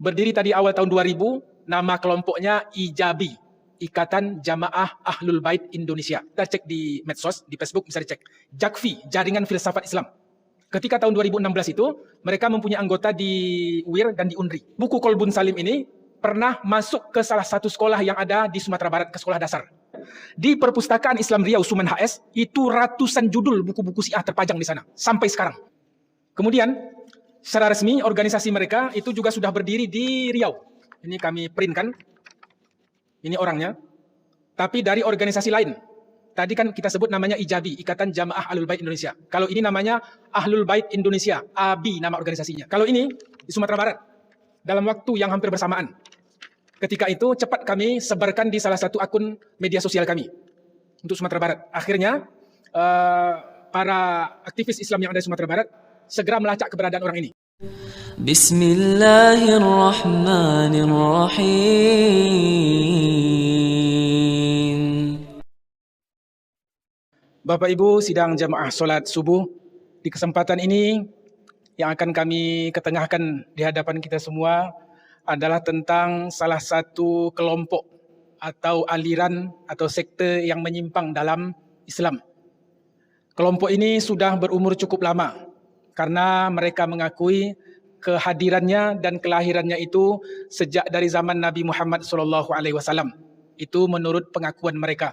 Berdiri tadi awal tahun 2000, nama kelompoknya IJABI, Ikatan Jamaah Ahlul Bait Indonesia. Kita cek di medsos, di Facebook bisa dicek. JAKFI, Jaringan Filsafat Islam. Ketika tahun 2016 itu, mereka mempunyai anggota di UIR dan di UNRI. Buku Kolbun Salim ini pernah masuk ke salah satu sekolah yang ada di Sumatera Barat, ke sekolah dasar. Di Perpustakaan Islam Riau Sumen HS, itu ratusan judul buku-buku Syiah terpajang di sana, sampai sekarang. Kemudian, secara resmi, organisasi mereka itu juga sudah berdiri di Riau. Ini kami printkan. Ini orangnya. Tapi dari organisasi lain. Tadi kan kita sebut namanya IJABI, Ikatan Jamaah Ahlul Bait Indonesia. Kalau ini namanya Ahlul Bait Indonesia, ABI nama organisasinya. Kalau ini di Sumatera Barat, dalam waktu yang hampir bersamaan. Ketika itu cepat kami sebarkan di salah satu akun media sosial kami untuk Sumatera Barat. Akhirnya para aktivis Islam yang ada di Sumatera Barat segera melacak keberadaan orang ini. Bismillahirrahmanirrahim. Bapak Ibu sidang jamaah solat subuh, di kesempatan ini yang akan kami ketengahkan di hadapan kita semua adalah tentang salah satu kelompok atau aliran atau sekte yang menyimpang dalam Islam. Kelompok ini sudah berumur cukup lama karena mereka mengakui kehadirannya dan kelahirannya itu sejak dari zaman Nabi Muhammad SAW. Itu menurut pengakuan mereka.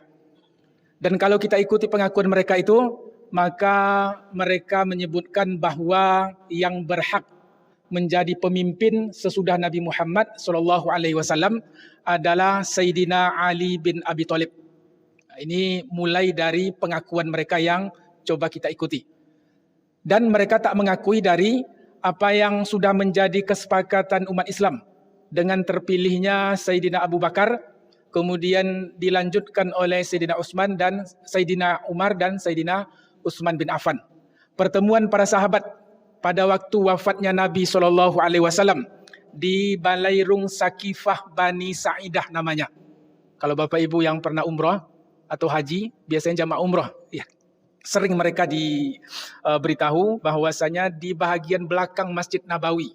Dan kalau kita ikuti pengakuan mereka itu, maka mereka menyebutkan bahwa yang berhak menjadi pemimpin sesudah Nabi Muhammad SAW adalah Sayyidina Ali bin Abi Thalib. Ini mulai dari pengakuan mereka yang coba kita ikuti. Dan mereka tak mengakui dari apa yang sudah menjadi kesepakatan umat Islam dengan terpilihnya Sayyidina Abu Bakar, kemudian dilanjutkan oleh Sayyidina Utsman dan Sayyidina Umar dan Sayyidina Utsman bin Affan. Pertemuan para sahabat pada waktu wafatnya Nabi SAW di Balairung Sakifah Bani Sa'idah namanya. Kalau Bapak Ibu yang pernah umrah atau haji, biasanya jamaah umrah. Ya. Sering mereka diberitahu bahwasanya di bahagian belakang Masjid Nabawi,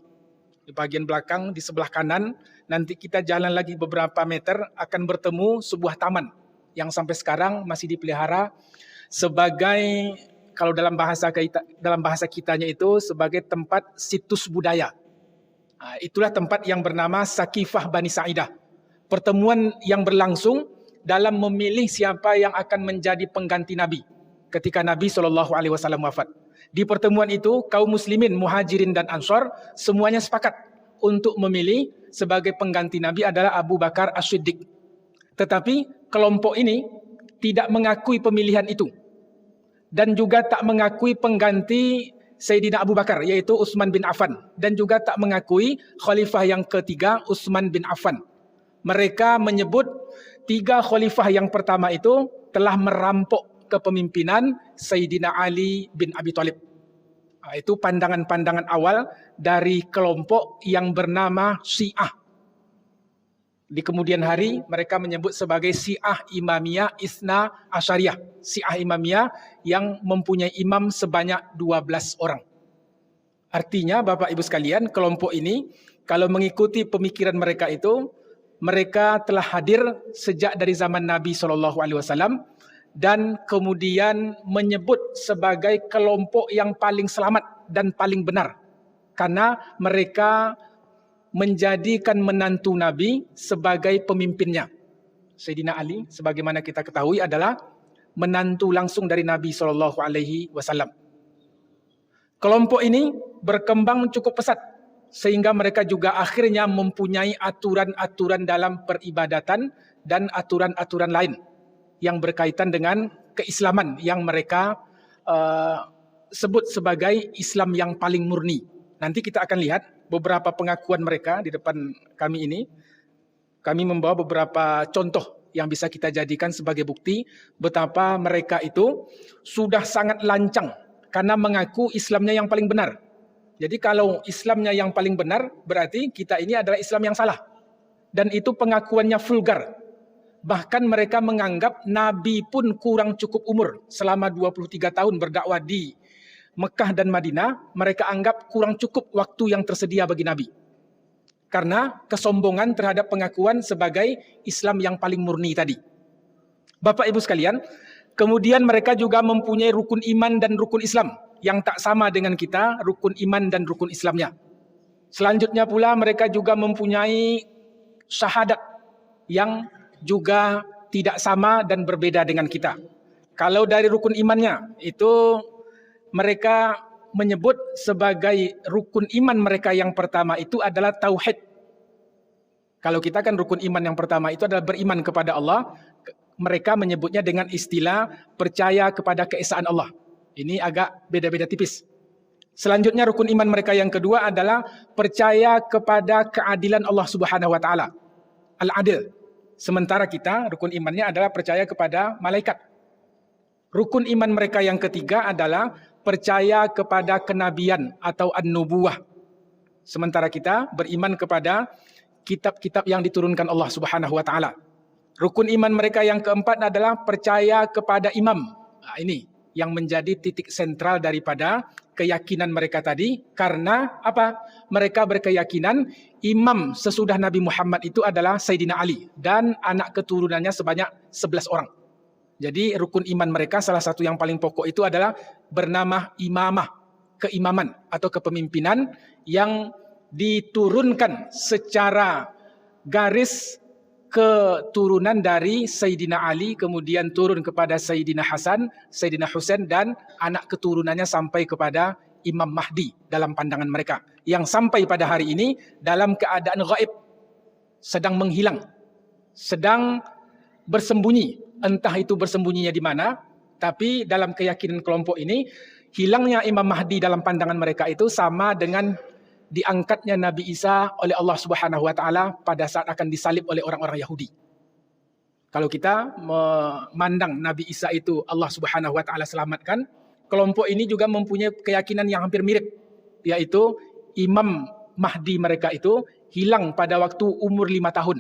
di bagian belakang di sebelah kanan, nanti kita jalan lagi beberapa meter akan bertemu sebuah taman yang sampai sekarang masih dipelihara sebagai, kalau dalam bahasa kitanya itu sebagai tempat situs budaya. Nah, itulah tempat yang bernama Sakifah Bani Sa'idah. Pertemuan yang berlangsung dalam memilih siapa yang akan menjadi pengganti Nabi ketika Nabi SAW wafat. Di pertemuan itu kaum muslimin, muhajirin dan ansor semuanya sepakat untuk memilih sebagai pengganti Nabi adalah Abu Bakar As-Siddiq. Tetapi kelompok ini tidak mengakui pemilihan itu. Dan juga tak mengakui pengganti Sayyidina Abu Bakar, yaitu Utsman bin Affan. Dan juga tak mengakui khalifah yang ketiga, Utsman bin Affan. Mereka menyebut 3 khalifah yang pertama itu telah merampok kepemimpinan Sayyidina Ali bin Abi Thalib. Itu pandangan-pandangan awal dari kelompok yang bernama Syiah. Di kemudian hari mereka menyebut sebagai Syiah Imamiyah Isna Asyariyah. Syiah Imamiyah yang mempunyai imam sebanyak 12 orang. Artinya Bapak Ibu sekalian, kelompok ini kalau mengikuti pemikiran mereka itu, mereka telah hadir sejak dari zaman Nabi SAW dan kemudian menyebut sebagai kelompok yang paling selamat dan paling benar. Karena mereka menjadikan menantu Nabi sebagai pemimpinnya. Sayyidina Ali, sebagaimana kita ketahui, adalah menantu langsung dari Nabi SAW. Kelompok ini berkembang cukup pesat, sehingga mereka juga akhirnya mempunyai aturan-aturan dalam peribadatan dan aturan-aturan lain yang berkaitan dengan keislaman yang mereka sebut sebagai Islam yang paling murni. Nanti kita akan lihat beberapa pengakuan mereka di depan kami ini. Kami membawa beberapa contoh yang bisa kita jadikan sebagai bukti betapa mereka itu sudah sangat lancang karena mengaku Islamnya yang paling benar. Jadi kalau Islamnya yang paling benar, berarti kita ini adalah Islam yang salah. Dan itu pengakuannya vulgar. Bahkan mereka menganggap Nabi pun kurang cukup umur. Selama 23 tahun berdakwah di Mekah dan Madinah, mereka anggap kurang cukup waktu yang tersedia bagi Nabi. Karena kesombongan terhadap pengakuan sebagai Islam yang paling murni tadi. Bapak Ibu sekalian, kemudian mereka juga mempunyai rukun iman dan rukun Islam yang tak sama dengan kita, rukun iman dan rukun Islamnya. Selanjutnya pula mereka juga mempunyai syahadat yang juga tidak sama dan berbeda dengan kita. Kalau dari rukun imannya, itu mereka menyebut sebagai rukun iman mereka yang pertama itu adalah tauhid. Kalau kita kan rukun iman yang pertama itu adalah beriman kepada Allah. Mereka menyebutnya dengan istilah percaya kepada keesaan Allah. Ini agak beda-beda tipis. Selanjutnya rukun iman mereka yang kedua adalah percaya kepada keadilan Allah Subhanahu wa taala. Al-Adil. Sementara kita rukun imannya adalah percaya kepada malaikat. Rukun iman mereka yang ketiga adalah percaya kepada kenabian atau an-nubuwah. Sementara kita beriman kepada kitab-kitab yang diturunkan Allah Subhanahu wa taala. Rukun iman mereka yang keempat adalah percaya kepada imam. Nah, ini yang menjadi titik sentral daripada keyakinan mereka tadi. Karena apa? Mereka berkeyakinan imam sesudah Nabi Muhammad itu adalah Sayyidina Ali dan anak keturunannya sebanyak 11 orang. Jadi rukun iman mereka salah satu yang paling pokok itu adalah bernama imamah, keimaman atau kepemimpinan yang diturunkan secara garis keturunan dari Sayyidina Ali, kemudian turun kepada Sayyidina Hasan, Sayyidina Husain, dan anak keturunannya sampai kepada Imam Mahdi dalam pandangan mereka. Yang sampai pada hari ini dalam keadaan gaib, sedang menghilang, sedang bersembunyi. Entah itu bersembunyinya di mana, tapi dalam keyakinan kelompok ini, hilangnya Imam Mahdi dalam pandangan mereka itu sama dengan diangkatnya Nabi Isa oleh Allah Subhanahu wa taala pada saat akan disalib oleh orang-orang Yahudi. Kalau kita memandang Nabi Isa itu Allah Subhanahu wa taala selamatkan, kelompok ini juga mempunyai keyakinan yang hampir mirip, yaitu Imam Mahdi mereka itu hilang pada waktu umur 5 tahun.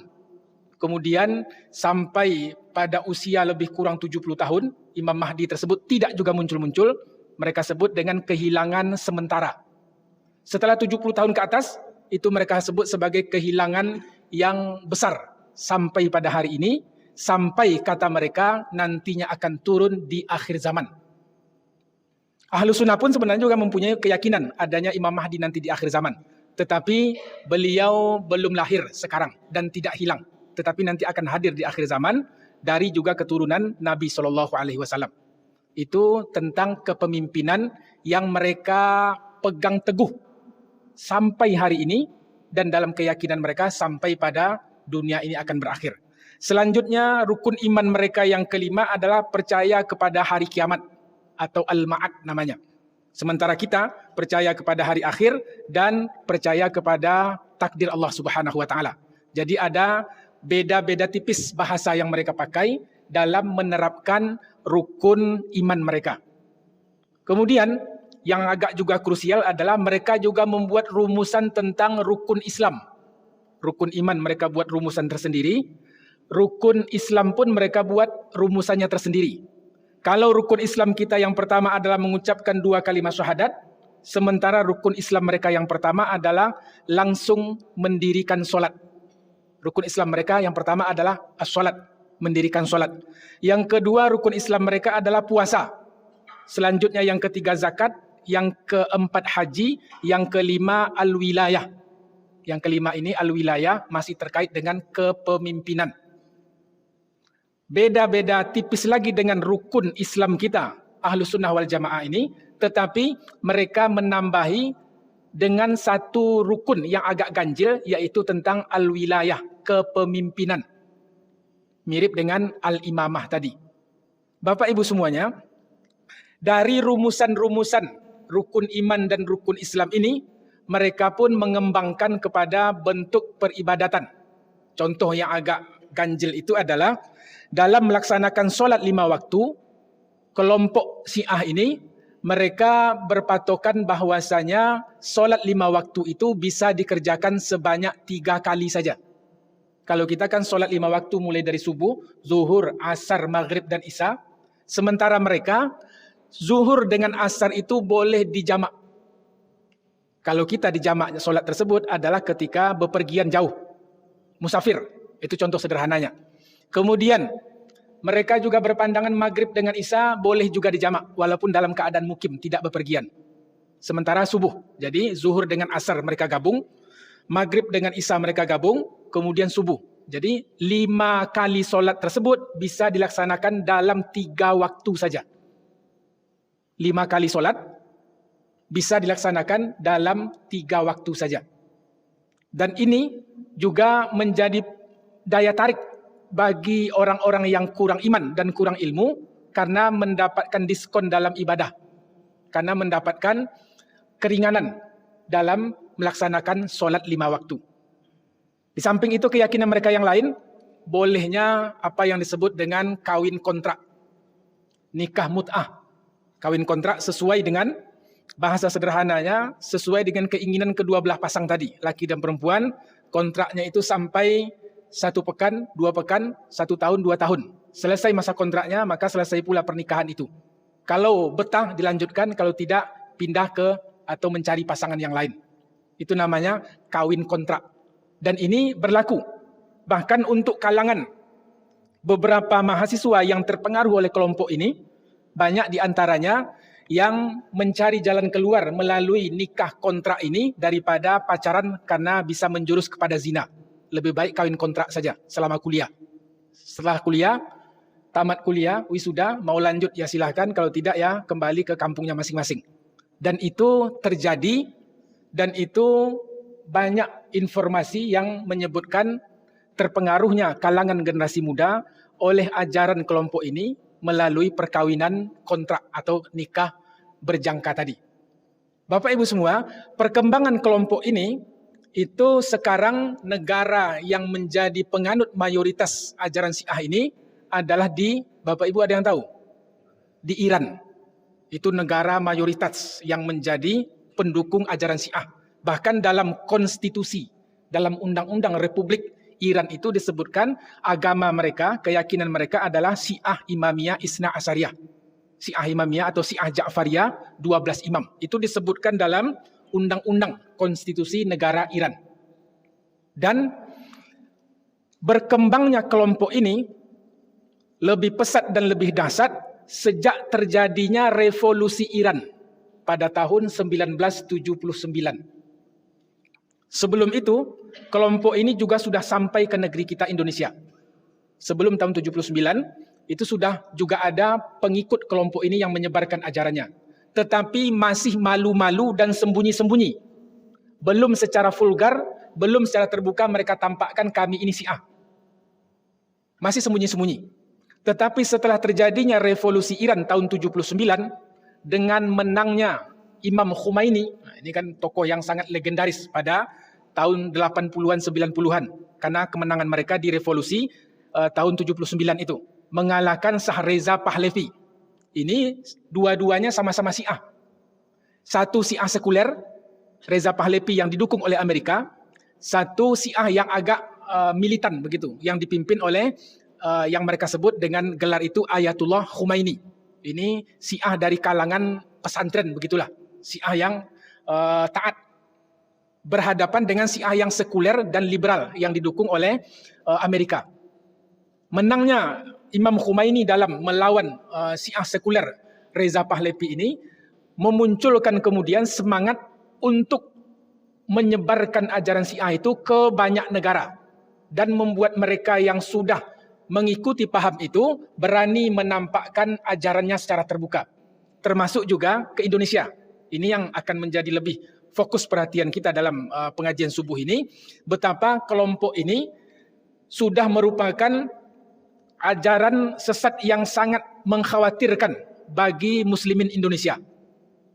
Kemudian sampai pada usia lebih kurang 70 tahun, Imam Mahdi tersebut tidak juga muncul-muncul. Mereka sebut dengan kehilangan sementara. Setelah 70 tahun ke atas, itu mereka sebut sebagai kehilangan yang besar. Sampai pada hari ini, sampai kata mereka nantinya akan turun di akhir zaman. Ahlus Sunnah pun sebenarnya juga mempunyai keyakinan adanya Imam Mahdi nanti di akhir zaman. Tetapi beliau belum lahir sekarang dan tidak hilang. Tetapi nanti akan hadir di akhir zaman dari juga keturunan Nabi SAW. Itu tentang kepemimpinan yang mereka pegang teguh sampai hari ini dan dalam keyakinan mereka sampai pada dunia ini akan berakhir. Selanjutnya rukun iman mereka yang kelima adalah percaya kepada hari kiamat atau al-ma'ad namanya. Sementara kita percaya kepada hari akhir dan percaya kepada takdir Allah Subhanahu wa taala. Jadi ada beda-beda tipis bahasa yang mereka pakai dalam menerapkan rukun iman mereka. Kemudian yang agak juga krusial adalah mereka juga membuat rumusan tentang rukun Islam. Rukun iman mereka buat rumusan tersendiri. Rukun Islam pun mereka buat rumusannya tersendiri. Kalau rukun Islam kita yang pertama adalah mengucapkan 2 kalimat syahadat, sementara rukun Islam mereka yang pertama adalah langsung mendirikan solat. Rukun Islam mereka yang pertama adalah as-salat, mendirikan solat. Yang kedua rukun Islam mereka adalah puasa. Selanjutnya yang ketiga zakat, yang keempat haji, yang kelima al-wilayah. Yang kelima ini al-wilayah masih terkait dengan kepemimpinan. Beda-beda tipis lagi dengan rukun Islam kita, Ahlus Sunnah wal Jamaah ini, tetapi mereka menambahi dengan satu rukun yang agak ganjil, yaitu tentang al-wilayah, kepemimpinan. Mirip dengan al-imamah tadi. Bapak Ibu semuanya, dari rumusan-rumusan rukun iman dan rukun Islam ini, mereka pun mengembangkan kepada bentuk peribadatan. Contoh yang agak ganjil itu adalah dalam melaksanakan solat 5 waktu, kelompok Syiah ini mereka berpatokan bahwasanya solat 5 waktu itu bisa dikerjakan sebanyak 3 kali saja. Kalau kita kan solat 5 waktu mulai dari subuh, zuhur, asar, maghrib dan isya. Sementara mereka zuhur dengan asar itu boleh dijamak. Kalau kita di jamak solat tersebut adalah ketika bepergian jauh, musafir. Itu contoh sederhananya. Kemudian mereka juga berpandangan maghrib dengan isya boleh juga dijamak walaupun dalam keadaan mukim, tidak bepergian. Sementara subuh, jadi zuhur dengan asar mereka gabung, maghrib dengan isya mereka gabung, kemudian subuh. Jadi 5 kali solat tersebut bisa dilaksanakan dalam 3 waktu saja. 5 kali solat bisa dilaksanakan dalam 3 waktu saja. Dan ini juga menjadi daya tarik bagi orang-orang yang kurang iman dan kurang ilmu karena mendapatkan diskon dalam ibadah. Karena mendapatkan keringanan dalam melaksanakan solat 5 waktu. Di samping itu keyakinan mereka yang lain, bolehnya apa yang disebut dengan kawin kontrak. Nikah mut'ah. Kawin kontrak sesuai dengan bahasa sederhananya, sesuai dengan keinginan kedua belah pasang tadi, laki dan perempuan, kontraknya itu sampai 1 pekan, 2 pekan, 1 tahun, 2 tahun. Selesai masa kontraknya, maka selesai pula pernikahan itu. Kalau betah dilanjutkan, kalau tidak pindah ke atau mencari pasangan yang lain. Itu namanya kawin kontrak. Dan ini berlaku bahkan untuk kalangan beberapa mahasiswa yang terpengaruh oleh kelompok ini, banyak di antaranya yang mencari jalan keluar melalui nikah kontrak ini daripada pacaran karena bisa menjurus kepada zina. Lebih baik kawin kontrak saja selama kuliah. Setelah kuliah, tamat kuliah, wisuda, mau lanjut ya silahkan, kalau tidak ya kembali ke kampungnya masing-masing. Dan itu terjadi, dan itu banyak informasi yang menyebutkan terpengaruhnya kalangan generasi muda oleh ajaran kelompok ini melalui perkawinan kontrak atau nikah berjangka tadi. Bapak Ibu semua, perkembangan kelompok ini itu sekarang negara yang menjadi penganut mayoritas ajaran Syiah ini adalah di, Bapak Ibu ada yang tahu? Di Iran. Itu negara mayoritas yang menjadi pendukung ajaran Syiah. Bahkan dalam konstitusi, dalam undang-undang Republik Iran itu disebutkan agama mereka, keyakinan mereka adalah Syiah Imamiyah Isna Asyariyah. Syiah Imamiyah atau Syiah Ja'fariyah 12 imam. Itu disebutkan dalam undang-undang konstitusi negara Iran. Dan berkembangnya kelompok ini lebih pesat dan lebih dahsyat sejak terjadinya revolusi Iran pada tahun 1979. Sebelum itu, kelompok ini juga sudah sampai ke negeri kita Indonesia. Sebelum tahun 79, itu sudah juga ada pengikut kelompok ini yang menyebarkan ajarannya. Tetapi masih malu-malu dan sembunyi-sembunyi. Belum secara vulgar, belum secara terbuka mereka tampakkan kami ini Syiah. Masih sembunyi-sembunyi. Tetapi setelah terjadinya revolusi Iran tahun 79, dengan menangnya Imam Khomeini, ini kan tokoh yang sangat legendaris pada tahun 80-an, 90-an. Karena kemenangan mereka di revolusi tahun 79 itu. Mengalahkan Shah Reza Pahlavi. Ini dua-duanya sama-sama Syiah. Satu Syiah sekuler, Reza Pahlavi yang didukung oleh Amerika. Satu Syiah yang agak militan begitu. Yang dipimpin oleh yang mereka sebut dengan gelar itu Ayatullah Khomeini. Ini Syiah dari kalangan pesantren begitulah. Syiah yang taat. Berhadapan dengan Syiah yang sekuler dan liberal yang didukung oleh Amerika. Menangnya Imam Khomeini dalam melawan Syiah sekuler Reza Pahlavi ini memunculkan kemudian semangat untuk menyebarkan ajaran Syiah itu ke banyak negara dan membuat mereka yang sudah mengikuti paham itu berani menampakkan ajarannya secara terbuka, termasuk juga ke Indonesia. Ini yang akan menjadi lebih fokus perhatian kita dalam pengajian subuh ini, betapa kelompok ini sudah merupakan ajaran sesat yang sangat mengkhawatirkan bagi muslimin Indonesia.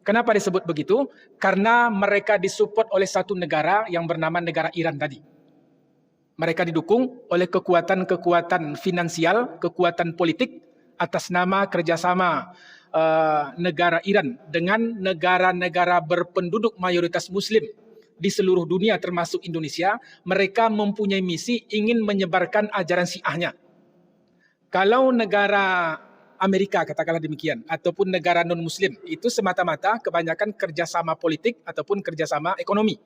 Kenapa disebut begitu? Karena mereka disupport oleh satu negara yang bernama negara Iran tadi. Mereka didukung oleh kekuatan-kekuatan finansial, kekuatan politik atas nama kerjasama negara Iran dengan negara-negara berpenduduk mayoritas muslim di seluruh dunia termasuk Indonesia. Mereka mempunyai misi ingin menyebarkan ajaran Syiahnya. Kalau negara Amerika, katakanlah demikian, ataupun negara non-Muslim, itu semata-mata kebanyakan kerjasama politik ataupun kerjasama ekonomi.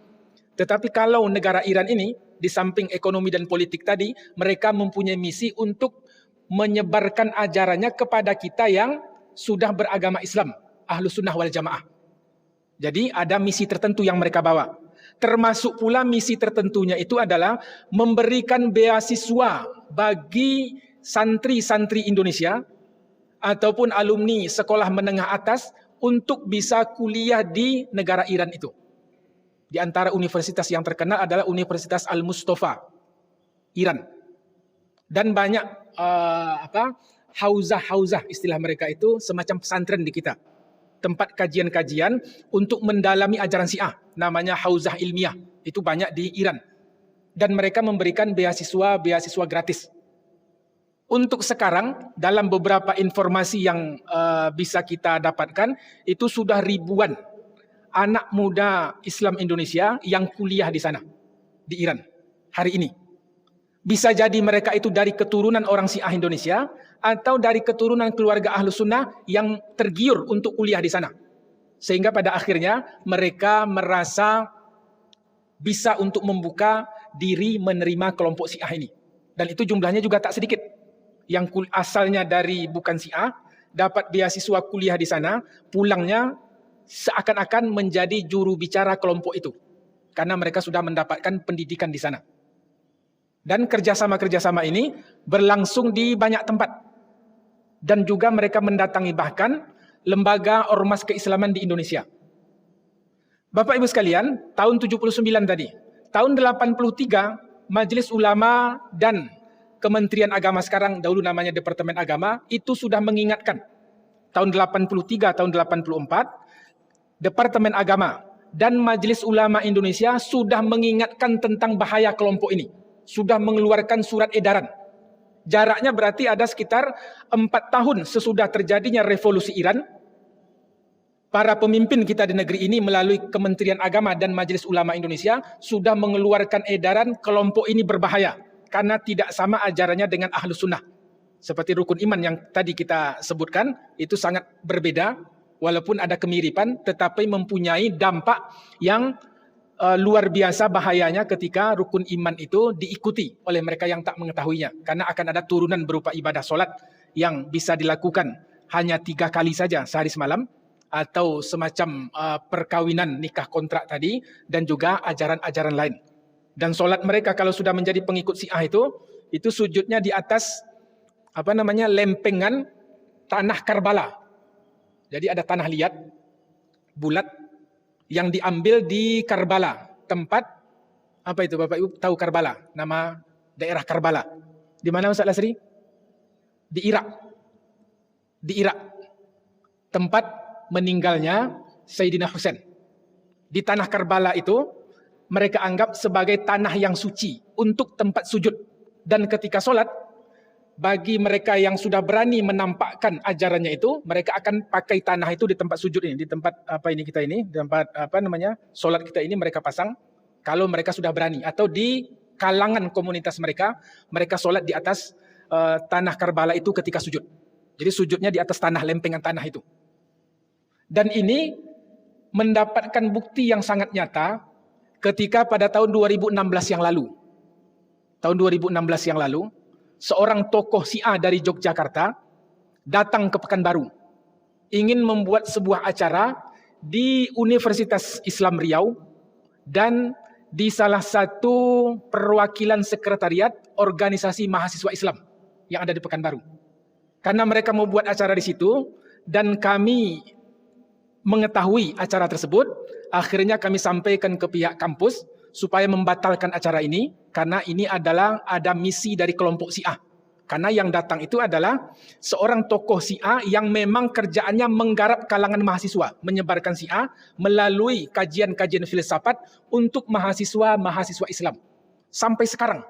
Tetapi kalau negara Iran ini, di samping ekonomi dan politik tadi, mereka mempunyai misi untuk menyebarkan ajarannya kepada kita yang sudah beragama Islam, Ahlus Sunnah wal Jamaah. Jadi ada misi tertentu yang mereka bawa. Termasuk pula misi tertentunya itu adalah memberikan beasiswa bagi santri-santri Indonesia ataupun alumni sekolah menengah atas untuk bisa kuliah di negara Iran itu. Di antara universitas yang terkenal adalah Universitas Al-Mustafa, Iran. Dan banyak hauzah istilah mereka itu, semacam pesantren di kita. Tempat kajian-kajian untuk mendalami ajaran Syiah, namanya hauzah ilmiah. Itu banyak di Iran. Dan mereka memberikan beasiswa gratis. Untuk sekarang, dalam beberapa informasi yang bisa kita dapatkan, itu sudah ribuan anak muda Islam Indonesia yang kuliah di sana, di Iran, hari ini. Bisa jadi mereka itu dari keturunan orang Syiah Indonesia, atau dari keturunan keluarga Ahlus Sunnah yang tergiur untuk kuliah di sana. Sehingga pada akhirnya mereka merasa bisa untuk membuka diri menerima kelompok Syiah ini. Dan itu jumlahnya juga tak sedikit. Yang asalnya dari bukan Syiah, dapat beasiswa kuliah di sana, pulangnya seakan-akan menjadi juru bicara kelompok itu. Karena mereka sudah mendapatkan pendidikan di sana. Dan kerjasama-kerjasama ini berlangsung di banyak tempat. Dan juga mereka mendatangi bahkan lembaga ormas keislaman di Indonesia. Bapak Ibu sekalian, tahun 79 tadi, tahun 83 Majelis Ulama dan Kementerian Agama sekarang, dahulu namanya Departemen Agama, itu sudah mengingatkan. Tahun 83, tahun 84, Departemen Agama dan Majelis Ulama Indonesia sudah mengingatkan tentang bahaya kelompok ini. Sudah mengeluarkan surat edaran. Jaraknya berarti ada sekitar 4 tahun sesudah terjadinya revolusi Iran. Para pemimpin kita di negeri ini melalui Kementerian Agama dan Majelis Ulama Indonesia sudah mengeluarkan edaran kelompok ini berbahaya. Karena tidak sama ajarannya dengan Ahlus Sunnah. Seperti rukun iman yang tadi kita sebutkan, itu sangat berbeda. Walaupun ada kemiripan, tetapi mempunyai dampak yang luar biasa bahayanya ketika rukun iman itu diikuti oleh mereka yang tak mengetahuinya. Karena akan ada turunan berupa ibadah solat yang bisa dilakukan hanya 3 kali saja sehari semalam. Atau semacam perkawinan nikah kontrak tadi. Dan juga ajaran-ajaran lain. Dan solat mereka kalau sudah menjadi pengikut Syiah itu sujudnya di atas lempengan tanah Karbala. Jadi ada tanah liat, bulat, yang diambil di Karbala. Tempat, apa itu Bapak Ibu tahu Karbala? Nama daerah Karbala. Di mana Ustaz Lasri? Di Irak. Di Irak. Tempat meninggalnya Sayyidina Husain. Di tanah Karbala itu, mereka anggap sebagai tanah yang suci untuk tempat sujud. Dan ketika sholat, bagi mereka yang sudah berani menampakkan ajarannya itu, mereka akan pakai tanah itu di tempat sujud ini, di tempat di tempat sholat kita ini mereka pasang. Kalau mereka sudah berani, atau di kalangan komunitas mereka sholat di atas tanah Karbala itu ketika sujud. Jadi sujudnya di atas tanah, lempengan tanah itu. Dan ini mendapatkan bukti yang sangat nyata ketika pada tahun 2016 yang lalu. Tahun 2016 yang lalu, seorang tokoh Syiah dari Yogyakarta datang ke Pekanbaru. Ingin membuat sebuah acara di Universitas Islam Riau dan di salah satu perwakilan sekretariat organisasi mahasiswa Islam yang ada di Pekanbaru. Karena mereka mau buat acara di situ dan kami mengetahui acara tersebut, akhirnya kami sampaikan ke pihak kampus supaya membatalkan acara ini karena ini adalah ada misi dari kelompok Syiah. Karena yang datang itu adalah seorang tokoh Syiah yang memang kerjaannya menggarap kalangan mahasiswa, menyebarkan Syiah melalui kajian-kajian filsafat untuk mahasiswa-mahasiswa Islam. Sampai sekarang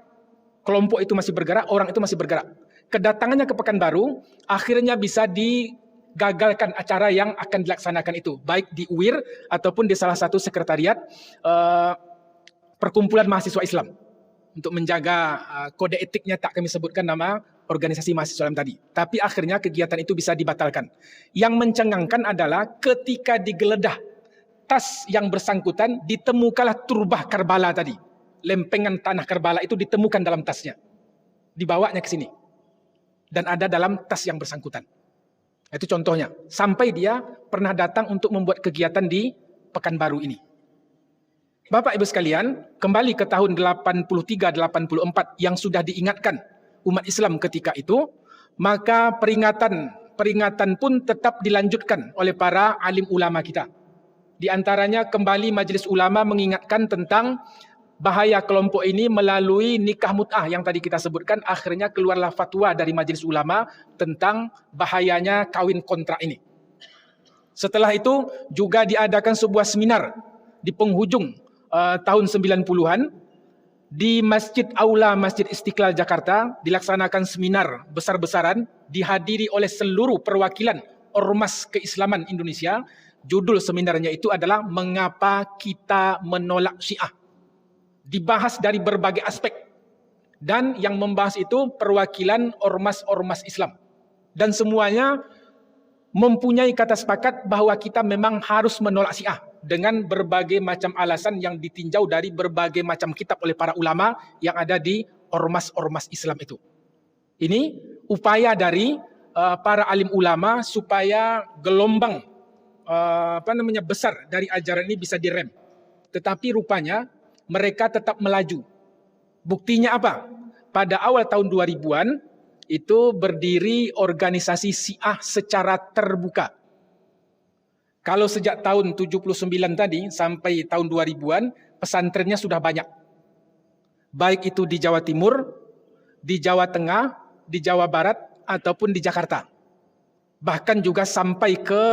kelompok itu masih bergerak, orang itu masih bergerak. Kedatangannya ke Pekanbaru akhirnya bisa gagalkan acara yang akan dilaksanakan itu, baik di UIR ataupun di salah satu sekretariat perkumpulan mahasiswa Islam. untuk menjaga kode etiknya tak kami sebutkan nama organisasi mahasiswa Islam tadi. Tapi akhirnya kegiatan itu bisa dibatalkan. Yang mencengangkan adalah ketika digeledah tas yang bersangkutan, ditemukanlah turbah Karbala tadi. Lempengan tanah Karbala itu ditemukan dalam tasnya. Dibawanya ke sini. Dan ada dalam tas yang bersangkutan. Itu contohnya. Sampai dia pernah datang untuk membuat kegiatan di Pekanbaru ini. Bapak Ibu sekalian, kembali ke tahun 83-84 yang sudah diingatkan umat Islam ketika itu, maka peringatan pun tetap dilanjutkan oleh para alim ulama kita. Di antaranya kembali Majelis Ulama mengingatkan tentang bahaya kelompok ini melalui nikah mut'ah yang tadi kita sebutkan. Akhirnya keluarlah fatwa dari Majelis Ulama tentang bahayanya kawin kontrak ini. Setelah itu juga diadakan sebuah seminar di penghujung tahun 90-an di Masjid Aula Masjid Istiqlal Jakarta, dilaksanakan seminar besar-besaran dihadiri oleh seluruh perwakilan ormas keislaman Indonesia. Judul seminarnya itu adalah Mengapa Kita Menolak Syiah. Dibahas dari berbagai aspek. Dan yang membahas itu perwakilan ormas-ormas Islam. Dan semuanya mempunyai kata sepakat bahwa kita memang harus menolak Syiah dengan berbagai macam alasan yang ditinjau dari berbagai macam kitab oleh para ulama yang ada di ormas-ormas Islam itu. Ini upaya dari para alim ulama supaya gelombang besar dari ajaran ini bisa direm. Tetapi rupanya mereka tetap melaju. Buktinya apa? Pada awal tahun 2000-an itu berdiri organisasi Syiah secara terbuka. Kalau sejak tahun 79 tadi sampai tahun 2000-an, pesantrennya sudah banyak. Baik itu di Jawa Timur, di Jawa Tengah, di Jawa Barat, ataupun di Jakarta. Bahkan juga sampai ke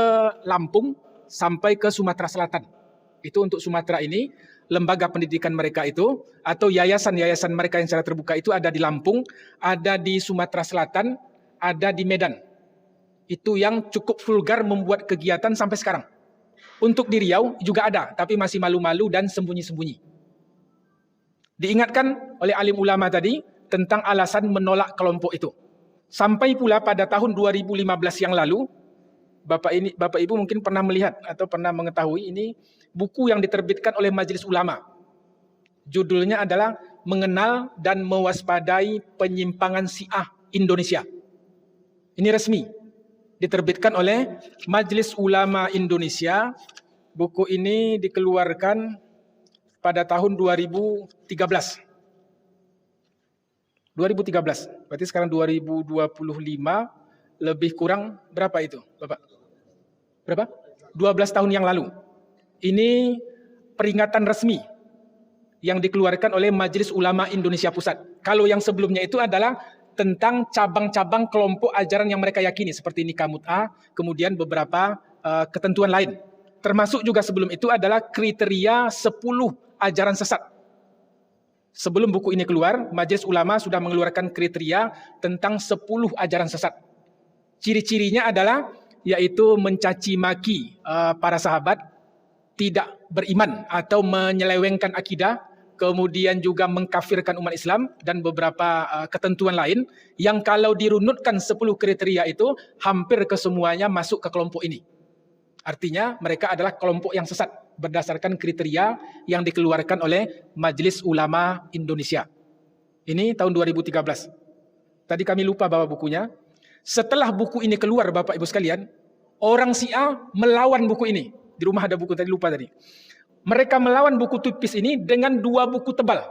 Lampung, sampai ke Sumatera Selatan. Itu untuk Sumatera ini, lembaga pendidikan mereka itu, atau yayasan-yayasan mereka yang secara terbuka itu ada di Lampung, ada di Sumatera Selatan, ada di Medan. Itu yang cukup vulgar membuat kegiatan sampai sekarang. Untuk di Riau juga ada, tapi masih malu-malu dan sembunyi-sembunyi. Diingatkan oleh alim ulama tadi tentang alasan menolak kelompok itu. Sampai pula pada tahun 2015 yang lalu, Bapak Ibu mungkin pernah melihat atau pernah mengetahui ini buku yang diterbitkan oleh Majelis Ulama. Judulnya adalah Mengenal dan Mewaspadai Penyimpangan Syiah Indonesia. Ini resmi. Diterbitkan oleh Majelis Ulama Indonesia. Buku ini dikeluarkan pada tahun 2013. 2013. Berarti sekarang 2025, lebih kurang berapa itu, Bapak? Berapa? 12 tahun yang lalu. Ini peringatan resmi yang dikeluarkan oleh Majelis Ulama Indonesia Pusat. Kalau yang sebelumnya itu adalah tentang cabang-cabang kelompok ajaran yang mereka yakini seperti nikah mut'ah, kemudian beberapa ketentuan lain. Termasuk juga sebelum itu adalah kriteria 10 ajaran sesat. Sebelum buku ini keluar, Majelis Ulama sudah mengeluarkan kriteria tentang 10 ajaran sesat. Ciri-cirinya adalah yaitu mencaci maki para sahabat, tidak beriman atau menyelewengkan akidah, kemudian juga mengkafirkan umat Islam dan beberapa ketentuan lain yang kalau dirunutkan 10 kriteria itu hampir kesemuanya masuk ke kelompok ini. Artinya mereka adalah kelompok yang sesat berdasarkan kriteria yang dikeluarkan oleh Majelis Ulama Indonesia. Ini tahun 2013. Tadi kami lupa bawa bukunya. Setelah buku ini keluar Bapak Ibu sekalian, orang Syiah melawan buku ini. Di rumah ada buku tadi, lupa tadi. Mereka melawan buku tipis ini dengan 2 buku tebal.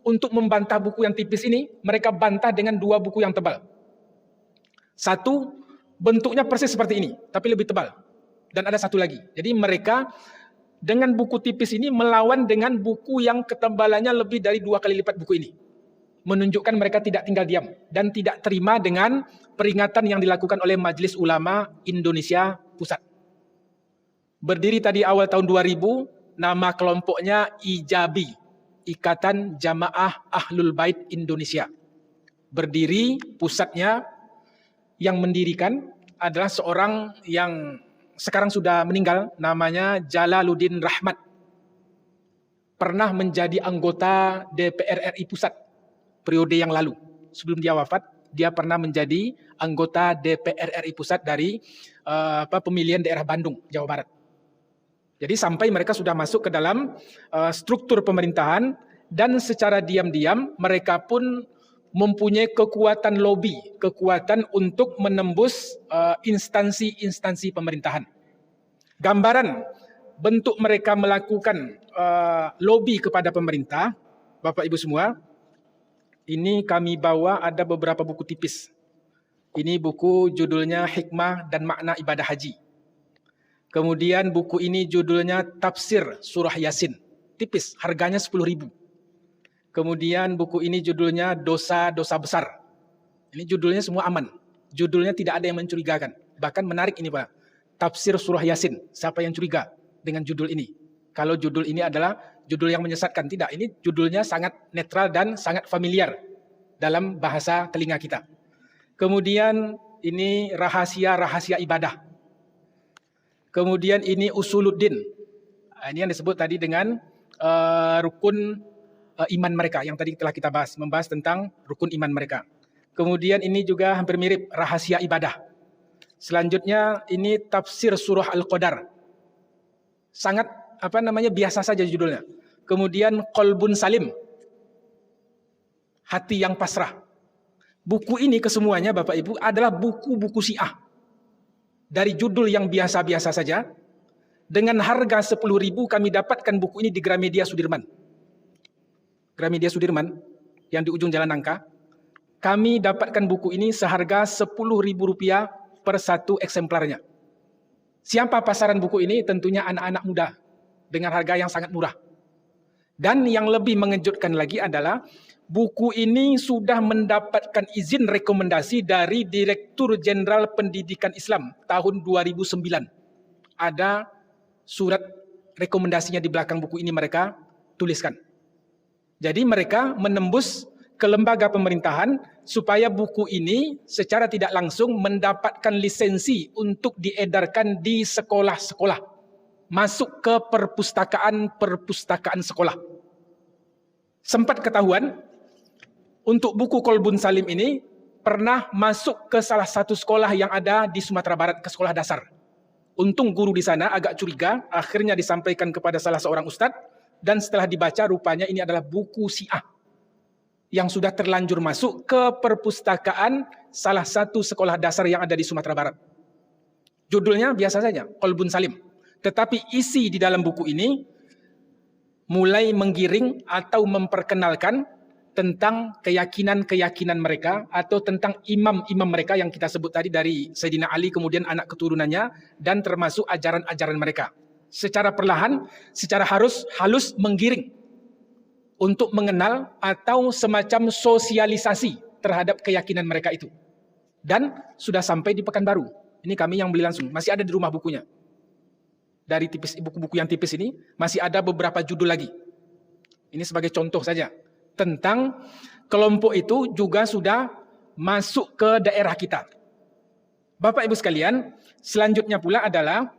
Untuk membantah buku yang tipis ini, mereka bantah dengan 2 buku yang tebal. Satu, bentuknya persis seperti ini, tapi lebih tebal. Dan ada satu lagi. Jadi mereka dengan buku tipis ini melawan dengan buku yang ketebalannya lebih dari 2 kali lipat buku ini. Menunjukkan mereka tidak tinggal diam dan tidak terima dengan peringatan yang dilakukan oleh Majelis Ulama Indonesia Pusat. Berdiri tadi awal tahun 2000, nama kelompoknya IJABI, Ikatan Jamaah Ahlul Bait Indonesia. Berdiri, pusatnya yang mendirikan adalah seorang yang sekarang sudah meninggal, namanya Jalaluddin Rahmat. pernah menjadi anggota DPR RI Pusat periode yang lalu. Sebelum dia wafat, dia pernah menjadi anggota DPR RI Pusat dari pemilihan daerah Bandung, Jawa Barat. Jadi sampai mereka sudah masuk ke dalam struktur pemerintahan dan secara diam-diam mereka pun mempunyai kekuatan lobby, kekuatan untuk menembus instansi-instansi pemerintahan. Gambaran bentuk mereka melakukan lobby kepada pemerintah, Bapak Ibu semua, ini kami bawa ada beberapa buku tipis. Ini buku judulnya Hikmah dan Makna Ibadah Haji. Kemudian buku ini judulnya Tafsir Surah Yasin. Tipis, harganya 10.000. Kemudian buku ini judulnya Dosa-Dosa Besar. Ini judulnya semua aman. Judulnya tidak ada yang mencurigakan. Bahkan menarik ini Pak. Tafsir Surah Yasin. Siapa yang curiga dengan judul ini? Kalau judul ini adalah judul yang menyesatkan. Tidak, ini judulnya sangat netral dan sangat familiar dalam bahasa telinga kita. Kemudian ini rahasia-rahasia ibadah. Kemudian ini Usuluddin. Ini yang disebut tadi dengan rukun iman mereka yang tadi telah kita bahas, membahas tentang rukun iman mereka. Kemudian ini juga hampir mirip rahasia ibadah. Selanjutnya ini Tafsir Surah Al-Qadar. Sangat biasa saja judulnya. Kemudian Qalbun Salim. Hati yang pasrah. Buku ini kesemuanya Bapak Ibu adalah buku-buku Syiah. Dari judul yang biasa-biasa saja, dengan harga 10.000 kami dapatkan buku ini di Gramedia Sudirman. Gramedia Sudirman, yang di ujung Jalan Nangka. Kami dapatkan buku ini seharga Rp10.000 per satu eksemplarnya. Siapa pasaran buku ini? Tentunya anak-anak muda, dengan harga yang sangat murah. Dan yang lebih mengejutkan lagi adalah, buku ini sudah mendapatkan izin rekomendasi dari Direktur Jenderal Pendidikan Islam tahun 2009. Ada surat rekomendasinya di belakang buku ini mereka tuliskan. Jadi mereka menembus ke lembaga pemerintahan supaya buku ini secara tidak langsung mendapatkan lisensi untuk diedarkan di sekolah-sekolah. Masuk ke perpustakaan-perpustakaan sekolah. Sempat ketahuan, untuk buku Qalbun Salim ini pernah masuk ke salah satu sekolah yang ada di Sumatera Barat, ke sekolah dasar. Untung guru di sana agak curiga, akhirnya disampaikan kepada salah seorang ustadz, dan setelah dibaca rupanya ini adalah buku Syiah yang sudah terlanjur masuk ke perpustakaan salah satu sekolah dasar yang ada di Sumatera Barat. Judulnya biasa saja, Qalbun Salim. Tetapi isi di dalam buku ini mulai menggiring atau memperkenalkan tentang keyakinan-keyakinan mereka atau tentang imam-imam mereka yang kita sebut tadi dari Sayyidina Ali kemudian anak keturunannya dan termasuk ajaran-ajaran mereka. Secara perlahan, secara halus menggiring untuk mengenal atau semacam sosialisasi terhadap keyakinan mereka itu. Dan sudah sampai di Pekanbaru. Ini kami yang beli langsung, masih ada di rumah bukunya. Dari buku-buku yang tipis ini masih ada beberapa judul lagi. Ini sebagai contoh saja. Tentang kelompok itu juga sudah masuk ke daerah kita. Bapak Ibu sekalian, selanjutnya pula adalah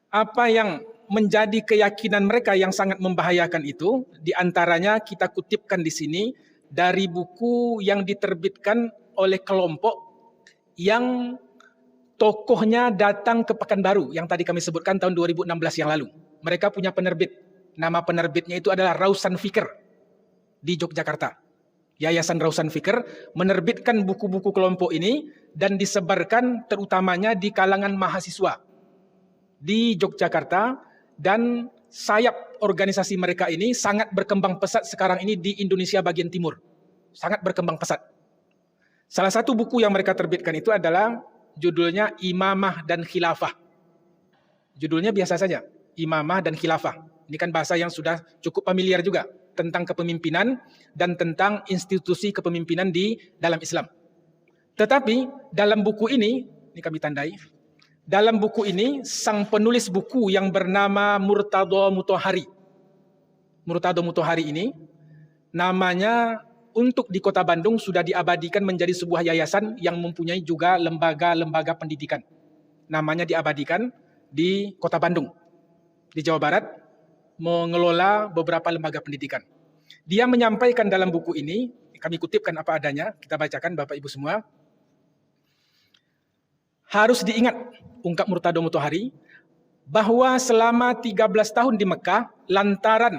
apa yang menjadi keyakinan mereka yang sangat membahayakan itu, diantaranya kita kutipkan di sini dari buku yang diterbitkan oleh kelompok yang tokohnya datang ke Pekanbaru, yang tadi kami sebutkan tahun 2016 yang lalu. Mereka punya penerbit, nama penerbitnya itu adalah Rausan Fikr di Yogyakarta. Yayasan Rausan Fikr menerbitkan buku-buku kelompok ini dan disebarkan terutamanya di kalangan mahasiswa di Yogyakarta, dan sayap organisasi mereka ini sangat berkembang pesat sekarang ini di Indonesia bagian timur. Sangat berkembang pesat. Salah satu buku yang mereka terbitkan itu adalah judulnya Imamah dan Khilafah. Judulnya biasa saja, Imamah dan Khilafah. Ini kan bahasa yang sudah cukup familiar juga tentang kepemimpinan dan tentang institusi kepemimpinan di dalam Islam. Tetapi dalam buku ini kami tandai, dalam buku ini sang penulis buku yang bernama Murtadho Mutahari. Murtadho Mutahari ini namanya untuk di Kota Bandung sudah diabadikan menjadi sebuah yayasan yang mempunyai juga lembaga-lembaga pendidikan. Namanya diabadikan di Kota Bandung, di Jawa Barat. mengelola beberapa lembaga pendidikan. Dia menyampaikan dalam buku ini, kami kutipkan apa adanya, kita bacakan Bapak Ibu semua. Harus diingat, ungkap Murtado Mutahari, bahwa selama 13 tahun di Mekah, lantaran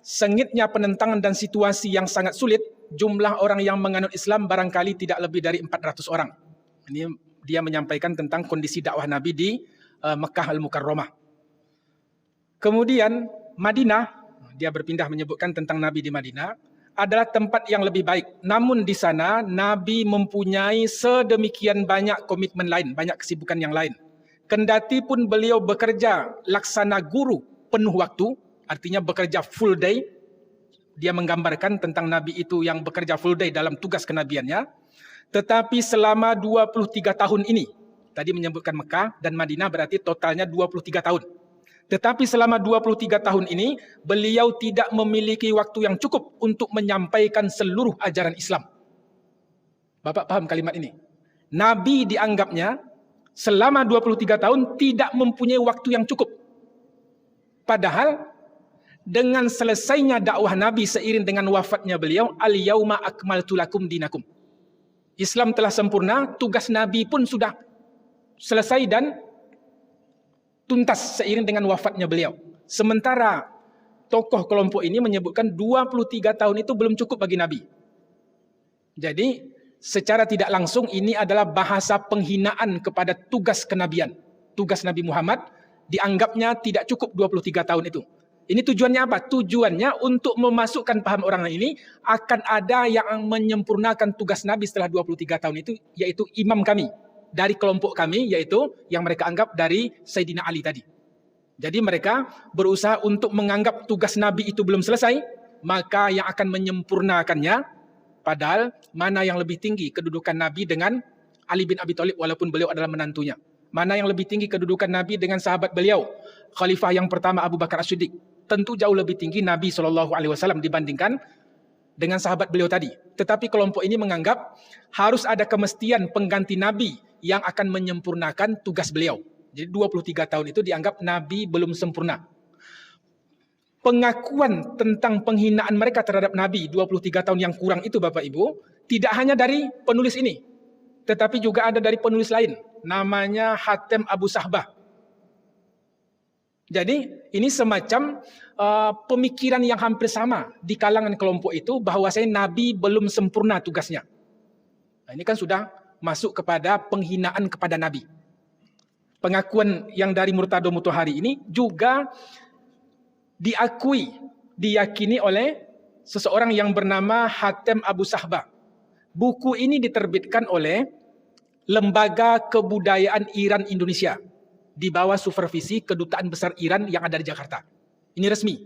sengitnya penentangan dan situasi yang sangat sulit, jumlah orang yang menganut Islam barangkali tidak lebih dari 400 orang. Ini dia menyampaikan tentang kondisi dakwah Nabi di Mekah Al-Mukarramah. Kemudian Madinah, dia berpindah menyebutkan tentang Nabi di Madinah, adalah tempat yang lebih baik. Namun di sana Nabi mempunyai sedemikian banyak komitmen lain, banyak kesibukan yang lain. Kendati pun beliau bekerja laksana guru penuh waktu, artinya bekerja full day. Dia menggambarkan tentang Nabi itu yang bekerja full day dalam tugas kenabiannya. Tetapi selama 23 tahun ini, tadi menyebutkan Mekah dan Madinah berarti totalnya 23 tahun. Tetapi selama 23 tahun ini, beliau tidak memiliki waktu yang cukup untuk menyampaikan seluruh ajaran Islam. Bapak paham kalimat ini? Nabi dianggapnya selama 23 tahun tidak mempunyai waktu yang cukup. Padahal dengan selesainya dakwah Nabi seiring dengan wafatnya beliau, al-yauma akmaltu lakum dinakum. Islam telah sempurna, tugas Nabi pun sudah selesai dan tuntas seiring dengan wafatnya beliau. Sementara tokoh kelompok ini menyebutkan 23 tahun itu belum cukup bagi Nabi. Jadi secara tidak langsung ini adalah bahasa penghinaan kepada tugas kenabian. Tugas Nabi Muhammad dianggapnya tidak cukup 23 tahun itu. Ini tujuannya apa? Tujuannya untuk memasukkan paham orang ini akan ada yang menyempurnakan tugas Nabi setelah 23 tahun itu, yaitu imam kami. Dari kelompok kami, yaitu yang mereka anggap dari Sayyidina Ali tadi. Jadi mereka berusaha untuk menganggap tugas Nabi itu belum selesai, maka yang akan menyempurnakannya, padahal mana yang lebih tinggi kedudukan Nabi dengan Ali bin Abi Thalib walaupun beliau adalah menantunya. Mana yang lebih tinggi kedudukan Nabi dengan sahabat beliau, Khalifah yang pertama Abu Bakar As-Siddiq. Tentu jauh lebih tinggi Nabi SAW dibandingkan dengan sahabat beliau tadi. Tetapi kelompok ini menganggap harus ada kemestian pengganti Nabi yang akan menyempurnakan tugas beliau. Jadi 23 tahun itu dianggap Nabi belum sempurna. Pengakuan tentang penghinaan mereka terhadap Nabi 23 tahun yang kurang itu Bapak Ibu, tidak hanya dari penulis ini, tetapi juga ada dari penulis lain, namanya Hatem Abu Sahbah. Jadi ini semacam pemikiran yang hampir sama di kalangan kelompok itu bahwasanya Nabi belum sempurna tugasnya. Nah, ini kan sudah masuk kepada penghinaan kepada Nabi. Pengakuan yang dari Murtado Mutahari ini juga diakui, diyakini oleh seseorang yang bernama Hatem Abu Sahbah. Buku ini diterbitkan oleh Lembaga Kebudayaan Iran Indonesia di bawah supervisi Kedutaan Besar Iran yang ada di Jakarta. Ini resmi.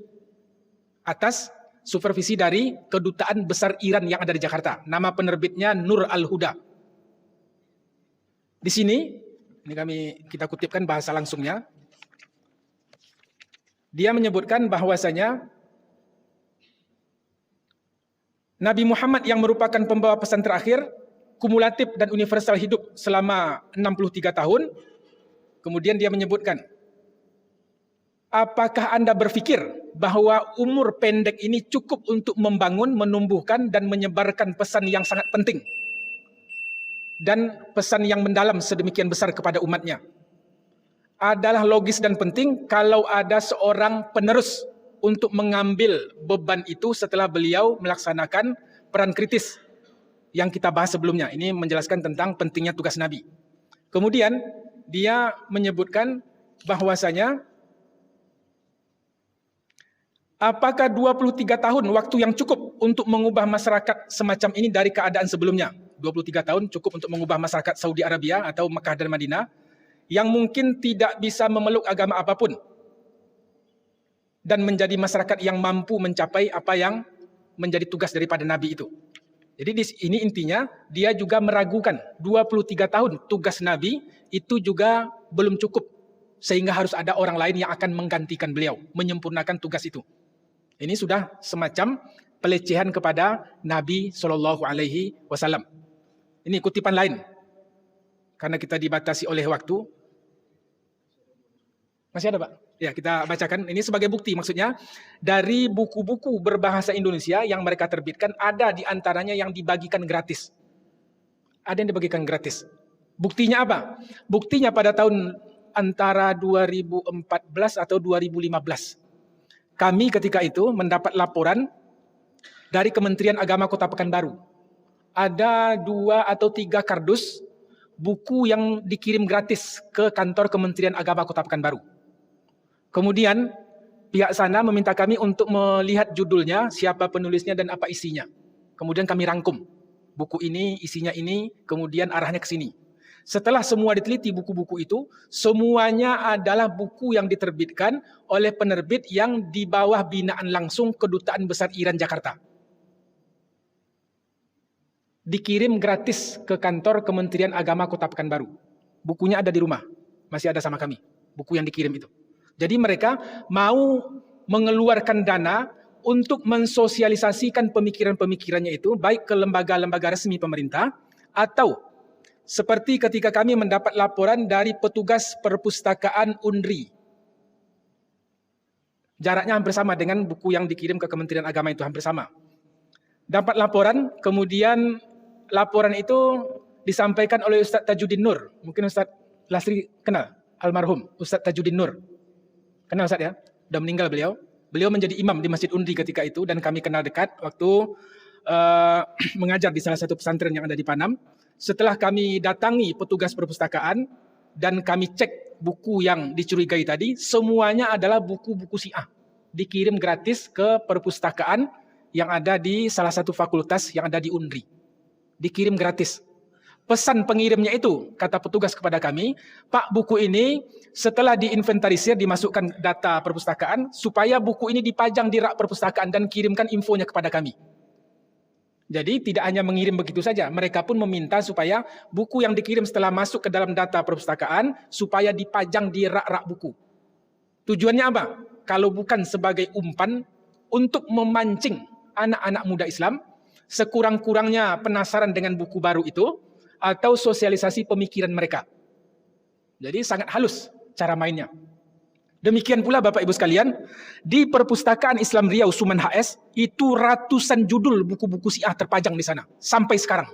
Atas supervisi dari Kedutaan Besar Iran yang ada di Jakarta. Nama penerbitnya Nur Al-Huda. Di sini, ini kita kutipkan bahasa langsungnya. Dia menyebutkan bahwasanya Nabi Muhammad yang merupakan pembawa pesan terakhir, kumulatif dan universal hidup selama 63 tahun. Kemudian dia menyebutkan, apakah Anda berpikir bahwa umur pendek ini cukup untuk membangun, menumbuhkan, dan menyebarkan pesan yang sangat penting? Dan pesan yang mendalam sedemikian besar kepada umatnya. Adalah logis dan penting kalau ada seorang penerus untuk mengambil beban itu setelah beliau melaksanakan peran kritis yang kita bahas sebelumnya. Ini menjelaskan tentang pentingnya tugas Nabi. Kemudian dia menyebutkan bahwasanya apakah 23 tahun waktu yang cukup untuk mengubah masyarakat semacam ini dari keadaan sebelumnya? 23 tahun cukup untuk mengubah masyarakat Saudi Arabia atau Mekah dan Madinah yang mungkin tidak bisa memeluk agama apapun dan menjadi masyarakat yang mampu mencapai apa yang menjadi tugas daripada Nabi itu. Jadi di ini intinya dia juga meragukan 23 tahun tugas Nabi itu juga belum cukup sehingga harus ada orang lain yang akan menggantikan beliau, menyempurnakan tugas itu. Ini sudah semacam pelecehan kepada Nabi SAW. Ini kutipan lain. Karena kita dibatasi oleh waktu. Masih ada, Pak? Ya, kita bacakan. Ini sebagai bukti maksudnya. Dari buku-buku berbahasa Indonesia yang mereka terbitkan, ada di antaranya yang dibagikan gratis. Ada yang dibagikan gratis. Buktinya apa? Buktinya pada tahun antara 2014 atau 2015. Kami ketika itu mendapat laporan dari Kementerian Agama Kota Pekanbaru. Ada 2 atau 3 kardus buku yang dikirim gratis ke kantor Kementerian Agama Kota Pekanbaru. Kemudian pihak sana meminta kami untuk melihat judulnya, siapa penulisnya dan apa isinya. Kemudian kami rangkum. Buku ini, isinya ini, kemudian arahnya ke sini. Setelah semua diteliti buku-buku itu, semuanya adalah buku yang diterbitkan oleh penerbit yang di bawah binaan langsung Kedutaan Besar Iran Jakarta. Dikirim gratis ke kantor Kementerian Agama Kota Pekanbaru. Bukunya ada di rumah, masih ada sama kami, buku yang dikirim itu. Jadi mereka mau mengeluarkan dana untuk mensosialisasikan pemikiran-pemikirannya itu, baik ke lembaga-lembaga resmi pemerintah, atau seperti ketika kami mendapat laporan dari petugas perpustakaan UNRI. Jaraknya hampir sama dengan buku yang dikirim ke Kementerian Agama itu, hampir sama. Dapat laporan, kemudian laporan itu disampaikan oleh Ustadz Tajuddin Nur. Mungkin Ustadz Lasri kenal, almarhum Ustadz Tajuddin Nur. Kenal Ustadz ya? Sudah meninggal beliau. Beliau menjadi imam di Masjid UNRI ketika itu dan kami kenal dekat waktu mengajar di salah satu pesantren yang ada di Panam. Setelah kami datangi petugas perpustakaan dan kami cek buku yang dicurigai tadi, semuanya adalah buku-buku Syiah. Dikirim gratis ke perpustakaan yang ada di salah satu fakultas yang ada di UNRI. Dikirim gratis. Pesan pengirimnya itu, kata petugas kepada kami, Pak, buku ini setelah diinventarisir, dimasukkan data perpustakaan, supaya buku ini dipajang di rak perpustakaan dan kirimkan infonya kepada kami. Jadi tidak hanya mengirim begitu saja, mereka pun meminta supaya buku yang dikirim setelah masuk ke dalam data perpustakaan, supaya dipajang di rak-rak buku. Tujuannya apa? Kalau bukan sebagai umpan untuk memancing anak-anak muda Islam, sekurang-kurangnya penasaran dengan buku baru itu, atau sosialisasi pemikiran mereka. Jadi sangat halus cara mainnya. Demikian pula Bapak Ibu sekalian, di Perpustakaan Islam Riau Suman HS, itu ratusan judul buku-buku Syiah terpajang di sana, sampai sekarang.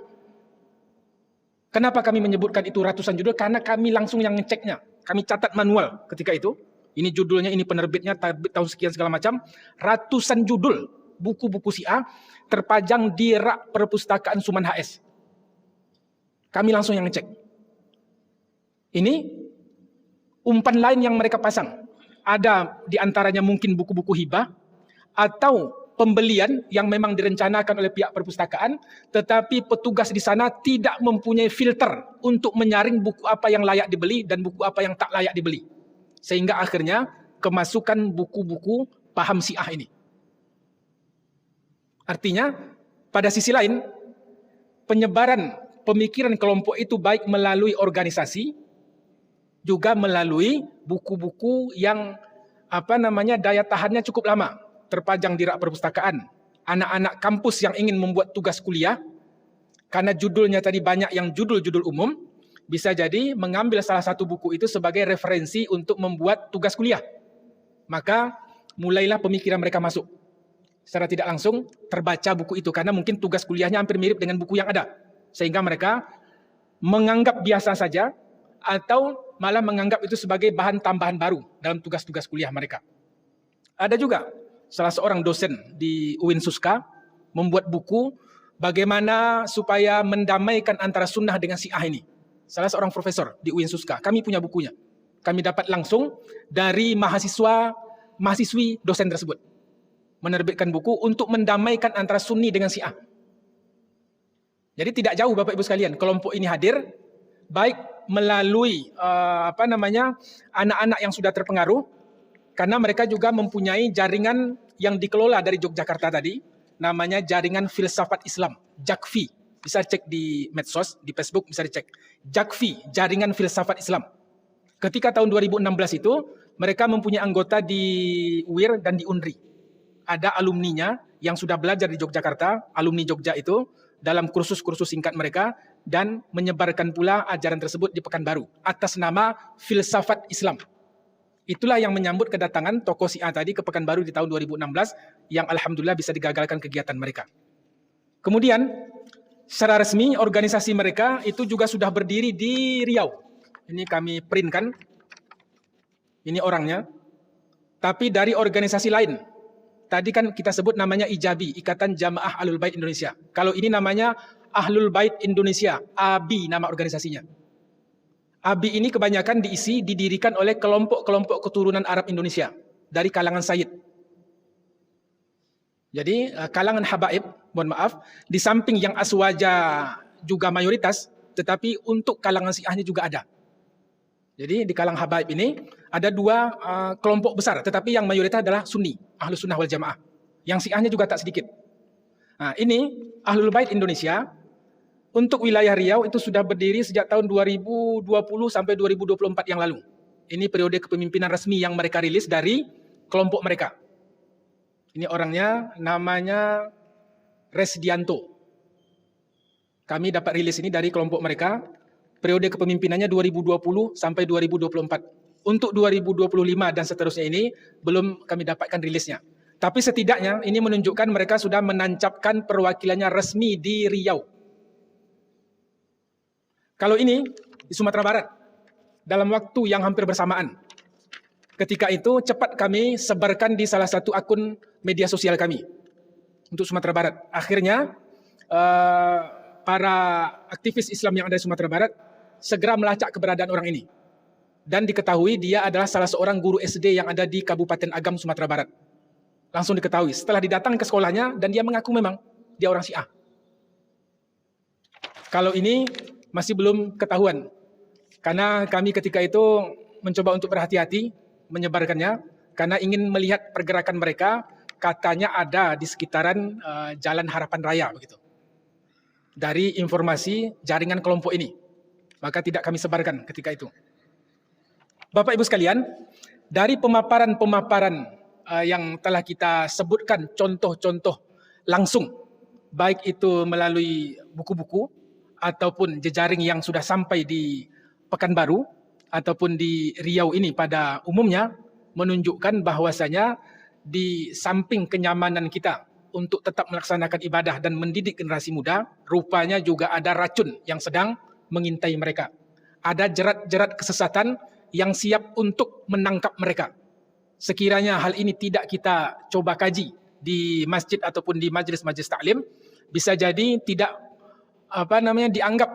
Kenapa kami menyebutkan itu ratusan judul? Karena kami langsung yang ngeceknya. Kami catat manual ketika itu. Ini judulnya, ini penerbitnya, tahun sekian segala macam. Ratusan judul buku-buku Syiah terpajang di rak Perpustakaan Suman HS. Kami langsung yang ngecek. Ini umpan lain yang mereka pasang. Ada di antaranya mungkin buku-buku hibah atau pembelian yang memang direncanakan oleh pihak perpustakaan, tetapi petugas di sana tidak mempunyai filter untuk menyaring buku apa yang layak dibeli dan buku apa yang tak layak dibeli. Sehingga akhirnya kemasukan buku-buku paham Syiah ini. Artinya, pada sisi lain, penyebaran pemikiran kelompok itu baik melalui organisasi, juga melalui buku-buku yang daya tahannya cukup lama, terpajang di rak perpustakaan. Anak-anak kampus yang ingin membuat tugas kuliah, karena judulnya tadi banyak yang judul-judul umum, bisa jadi mengambil salah satu buku itu sebagai referensi untuk membuat tugas kuliah. Maka mulailah pemikiran mereka masuk. Secara tidak langsung terbaca buku itu, karena mungkin tugas kuliahnya hampir mirip dengan buku yang ada. Sehingga mereka menganggap biasa saja atau malah menganggap itu sebagai bahan tambahan baru dalam tugas-tugas kuliah mereka. Ada juga salah seorang dosen di UIN Suska membuat buku bagaimana supaya mendamaikan antara sunnah dengan Syiah ini. Salah seorang profesor di UIN Suska. Kami punya bukunya. Kami dapat langsung dari mahasiswi dosen tersebut. Menerbitkan buku untuk mendamaikan antara Sunni dengan Syiah. Jadi tidak jauh Bapak Ibu sekalian, kelompok ini hadir baik melalui anak-anak yang sudah terpengaruh, karena mereka juga mempunyai jaringan yang dikelola dari Yogyakarta tadi, namanya Jaringan Filsafat Islam, JAKFI. Bisa cek di medsos, di Facebook bisa dicek. JAKFI, Jaringan Filsafat Islam. Ketika tahun 2016 itu, mereka mempunyai anggota di UIR dan di UNRI. Ada alumninya yang sudah belajar di Yogyakarta, alumni Jogja itu, dalam kursus-kursus singkat mereka, dan menyebarkan pula ajaran tersebut di Pekanbaru atas nama Filsafat Islam. Itulah yang menyambut kedatangan tokoh Syiah tadi ke Pekanbaru di tahun 2016 yang alhamdulillah bisa digagalkan kegiatan mereka. Kemudian secara resmi organisasi mereka itu juga sudah berdiri di Riau. Ini kami printkan. Ini orangnya. Tapi dari organisasi lain. Tadi kan kita sebut namanya IJABI, Ikatan Jamaah Ahlul Bait Indonesia. Kalau ini namanya Ahlul Bait Indonesia, ABI nama organisasinya. ABI ini kebanyakan didirikan oleh kelompok-kelompok keturunan Arab Indonesia dari kalangan Sayyid. Jadi kalangan habaib, mohon maaf, di samping yang aswaja juga mayoritas, tetapi untuk kalangan Syiahnya juga ada. Jadi di kalangan habaib ini ada dua kelompok besar, tetapi yang mayoritas adalah Sunni, Ahlus Sunnah wal Jamaah. Yang Syiahnya juga tak sedikit. Nah, ini Ahlul Bait Indonesia. Untuk wilayah Riau itu sudah berdiri sejak tahun 2020 sampai 2024 yang lalu. Ini periode kepemimpinan resmi yang mereka rilis dari kelompok mereka. Ini orangnya namanya Resdianto. Kami dapat rilis ini dari kelompok mereka. Periode kepemimpinannya 2020 sampai 2024. Untuk 2025 dan seterusnya ini belum kami dapatkan rilisnya. Tapi setidaknya ini menunjukkan mereka sudah menancapkan perwakilannya resmi di Riau. Kalau ini di Sumatera Barat, dalam waktu yang hampir bersamaan. Ketika itu cepat kami sebarkan di salah satu akun media sosial kami untuk Sumatera Barat. Akhirnya para aktivis Islam yang ada di Sumatera Barat segera melacak keberadaan orang ini. Dan diketahui dia adalah salah seorang guru SD yang ada di Kabupaten Agam, Sumatera Barat. Langsung diketahui. Setelah didatang ke sekolahnya dan dia mengaku memang dia orang Syiah. Kalau ini masih belum ketahuan. Karena kami ketika itu mencoba untuk berhati-hati menyebarkannya. Karena ingin melihat pergerakan mereka, katanya ada di sekitaran Jalan Harapan Raya. Begitu. Dari informasi jaringan kelompok ini. Maka tidak kami sebarkan ketika itu. Bapak Ibu sekalian, dari pemaparan-pemaparan yang telah kita sebutkan contoh-contoh langsung, baik itu melalui buku-buku, ataupun jejaring yang sudah sampai di Pekanbaru ataupun di Riau ini pada umumnya menunjukkan bahwasanya di samping kenyamanan kita untuk tetap melaksanakan ibadah dan mendidik generasi muda, rupanya juga ada racun yang sedang mengintai mereka. Ada jerat-jerat kesesatan yang siap untuk menangkap mereka. Sekiranya hal ini tidak kita coba kaji di masjid ataupun di majelis-majelis taklim, bisa jadi tidak dianggap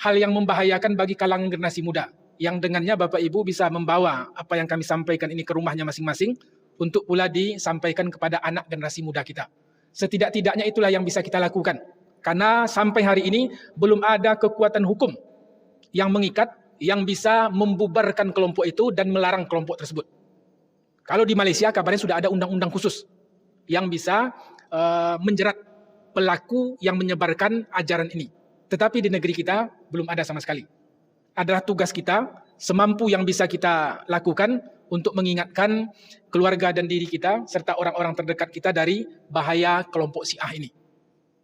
hal yang membahayakan bagi kalangan generasi muda, yang dengannya Bapak Ibu bisa membawa apa yang kami sampaikan ini ke rumahnya masing-masing untuk pula disampaikan kepada anak generasi muda kita. Setidak-tidaknya itulah yang bisa kita lakukan, karena sampai hari ini belum ada kekuatan hukum yang mengikat yang bisa membubarkan kelompok itu dan melarang kelompok tersebut. Kalau di Malaysia kabarnya sudah ada undang-undang khusus yang bisa menjerat pelaku yang menyebarkan ajaran ini. Tetapi di negeri kita belum ada sama sekali. Adalah tugas kita, semampu yang bisa kita lakukan untuk mengingatkan keluarga dan diri kita, serta orang-orang terdekat kita dari bahaya kelompok Syiah ini.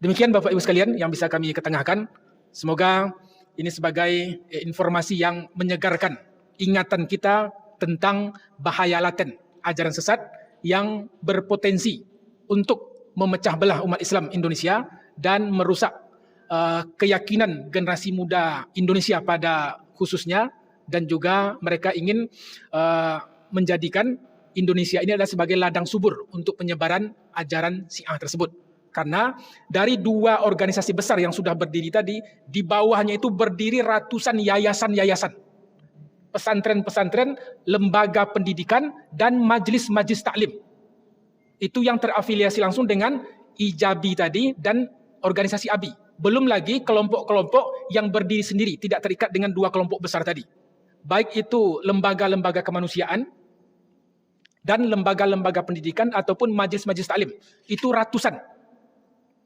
Demikian Bapak Ibu sekalian yang bisa kami ketengahkan. Semoga ini sebagai informasi yang menyegarkan ingatan kita tentang bahaya laten ajaran sesat yang berpotensi untuk memecah belah umat Islam Indonesia dan merusak keyakinan generasi muda Indonesia pada khususnya, dan juga mereka ingin menjadikan Indonesia ini adalah sebagai ladang subur untuk penyebaran ajaran Syiah tersebut. Karena dari dua organisasi besar yang sudah berdiri tadi, di bawahnya itu berdiri ratusan yayasan-yayasan, pesantren-pesantren, lembaga pendidikan, dan majelis-majelis taklim. Itu yang terafiliasi langsung dengan IJABI tadi dan organisasi ABI. Belum lagi kelompok-kelompok yang berdiri sendiri, tidak terikat dengan dua kelompok besar tadi. Baik itu lembaga-lembaga kemanusiaan dan lembaga-lembaga pendidikan ataupun majelis-majelis taklim. Itu ratusan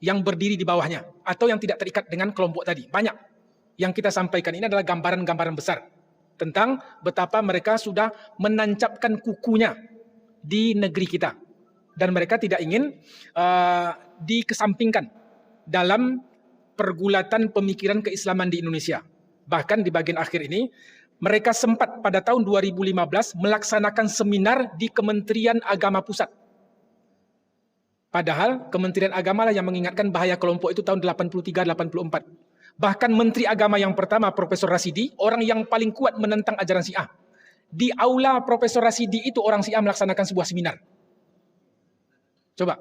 yang berdiri di bawahnya atau yang tidak terikat dengan kelompok tadi. Banyak. Yang kita sampaikan ini adalah gambaran-gambaran besar tentang betapa mereka sudah menancapkan kukunya di negeri kita. Dan mereka tidak ingin dikesampingkan dalam pergulatan pemikiran keislaman di Indonesia. Bahkan di bagian akhir ini, mereka sempat pada tahun 2015 melaksanakan seminar di Kementerian Agama Pusat. Padahal Kementerian Agama lah yang mengingatkan bahaya kelompok itu tahun 83-84. Bahkan Menteri Agama yang pertama, Profesor Rasidi, orang yang paling kuat menentang ajaran Syiah. Di aula Profesor Rasidi itu orang Syiah melaksanakan sebuah seminar. Coba.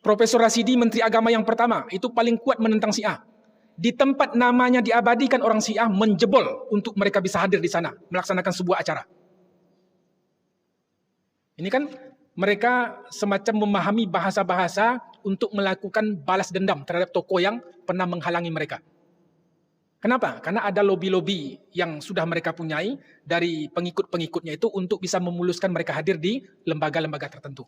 Profesor Rasidi, Menteri Agama yang pertama, itu paling kuat menentang Syiah. Di tempat namanya diabadikan orang Syiah menjebol untuk mereka bisa hadir di sana, melaksanakan sebuah acara. Ini kan mereka semacam memahami bahasa-bahasa untuk melakukan balas dendam terhadap tokoh yang pernah menghalangi mereka. Kenapa? Karena ada lobi-lobi yang sudah mereka punyai dari pengikut-pengikutnya itu untuk bisa memuluskan mereka hadir di lembaga-lembaga tertentu.